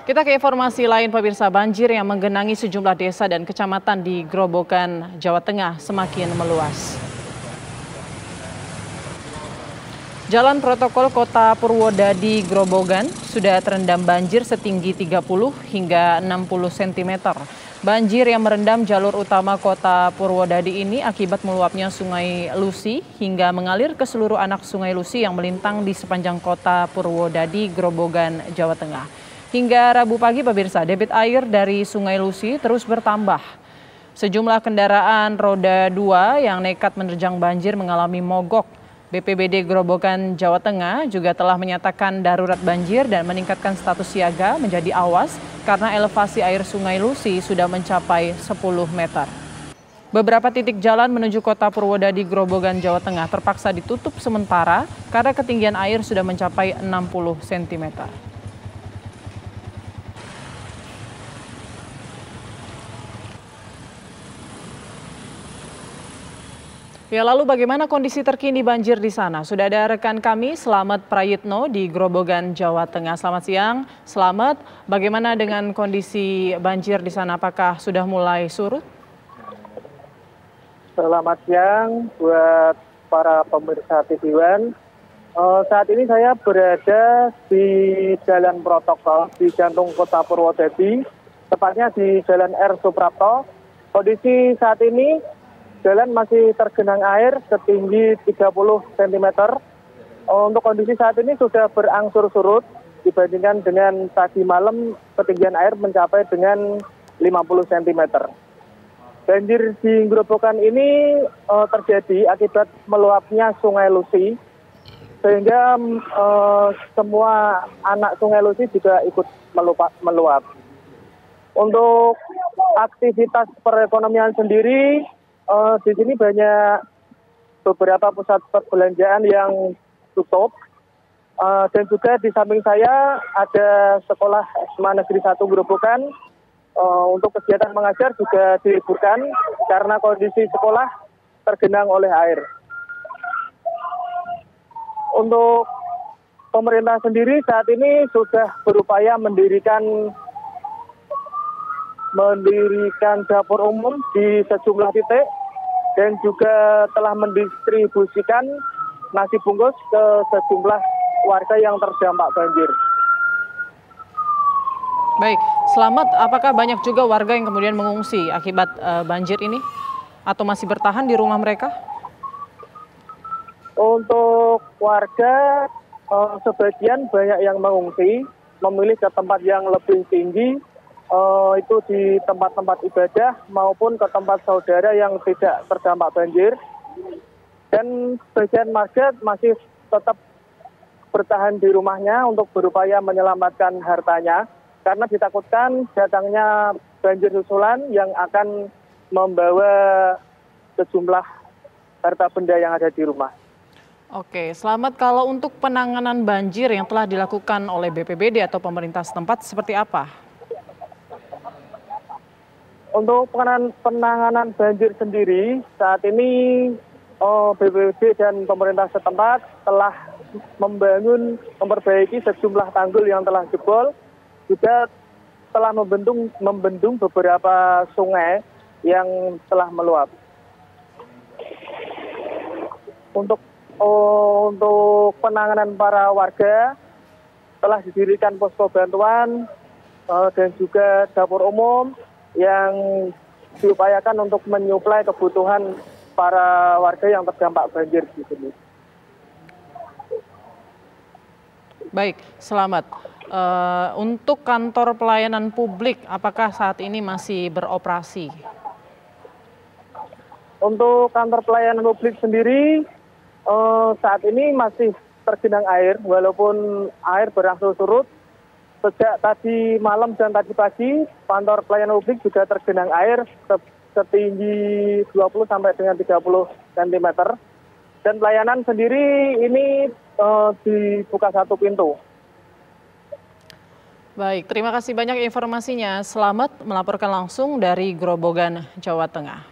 Kita ke informasi lain, pemirsa. Banjir yang menggenangi sejumlah desa dan kecamatan di Grobogan, Jawa Tengah semakin meluas. Jalan protokol Kota Purwodadi, Grobogan sudah terendam banjir setinggi 30 hingga 60 cm. Banjir yang merendam jalur utama Kota Purwodadi ini akibat meluapnya Sungai Lusi hingga mengalir ke seluruh anak Sungai Lusi yang melintang di sepanjang Kota Purwodadi, Grobogan, Jawa Tengah. Hingga Rabu pagi, pemirsa, debit air dari Sungai Lusi terus bertambah. Sejumlah kendaraan roda 2 yang nekat menerjang banjir mengalami mogok. BPBD Grobogan, Jawa Tengah juga telah menyatakan darurat banjir dan meningkatkan status siaga menjadi awas karena elevasi air Sungai Lusi sudah mencapai 10 meter. Beberapa titik jalan menuju Kota Purwodadi, Grobogan, Jawa Tengah terpaksa ditutup sementara karena ketinggian air sudah mencapai 60 cm. Ya, lalu bagaimana kondisi terkini banjir di sana? Sudah ada rekan kami, Slamet Prayitno di Grobogan, Jawa Tengah. Selamat siang, Slamet. Bagaimana dengan kondisi banjir di sana? Apakah sudah mulai surut? Selamat siang buat para pemirsa TV One. Saat ini saya berada di Jalan Protokol di jantung Kota Purwodadi, tepatnya di Jalan R. Suprapto. Kondisi saat ini jalan masih tergenang air setinggi 30 cm. Untuk kondisi saat ini sudah berangsur surut dibandingkan dengan tadi malam ketinggian air mencapai dengan 50 cm. Banjir di Grobogan ini terjadi akibat meluapnya Sungai Lusi, sehingga semua anak Sungai Lusi juga ikut meluap. Untuk aktivitas perekonomian sendiri, di sini banyak beberapa pusat perbelanjaan yang tutup, dan juga di samping saya ada sekolah SMA Negeri 1 Grobogan. Untuk kegiatan mengajar juga diliburkan karena kondisi sekolah tergenang oleh air. Untuk pemerintah sendiri saat ini sudah berupaya mendirikan dapur umum di sejumlah titik dan juga telah mendistribusikan nasi bungkus ke sejumlah warga yang terdampak banjir. Baik, Slamet, apakah banyak juga warga yang kemudian mengungsi akibat banjir ini? Atau masih bertahan di rumah mereka? Untuk warga, sebagian banyak yang mengungsi, memilih ke tempat yang lebih tinggi, itu di tempat-tempat ibadah maupun ke tempat saudara yang tidak terdampak banjir. Dan sebagian warga masih tetap bertahan di rumahnya untuk berupaya menyelamatkan hartanya, karena ditakutkan datangnya banjir susulan yang akan membawa sejumlah harta benda yang ada di rumah. Oke, Slamet, kalau untuk penanganan banjir yang telah dilakukan oleh BPBD atau pemerintah setempat seperti apa? Untuk penanganan banjir sendiri, saat ini BPBD dan pemerintah setempat telah memperbaiki sejumlah tanggul yang telah jebol, juga telah membendung beberapa sungai yang telah meluap. Untuk penanganan para warga, telah didirikan posko bantuan dan juga dapur umum yang diupayakan untuk menyuplai kebutuhan para warga yang terdampak banjir di sini. Baik, Slamet. Untuk kantor pelayanan publik, apakah saat ini masih beroperasi? Untuk kantor pelayanan publik sendiri, saat ini masih tergenang air, walaupun air berangsur surut. Sejak tadi malam dan tadi pagi, kantor pelayanan publik juga tergenang air setinggi 20 sampai dengan 30 cm. Dan pelayanan sendiri ini dibuka satu pintu. Baik, terima kasih banyak informasinya. Slamet melaporkan langsung dari Grobogan, Jawa Tengah.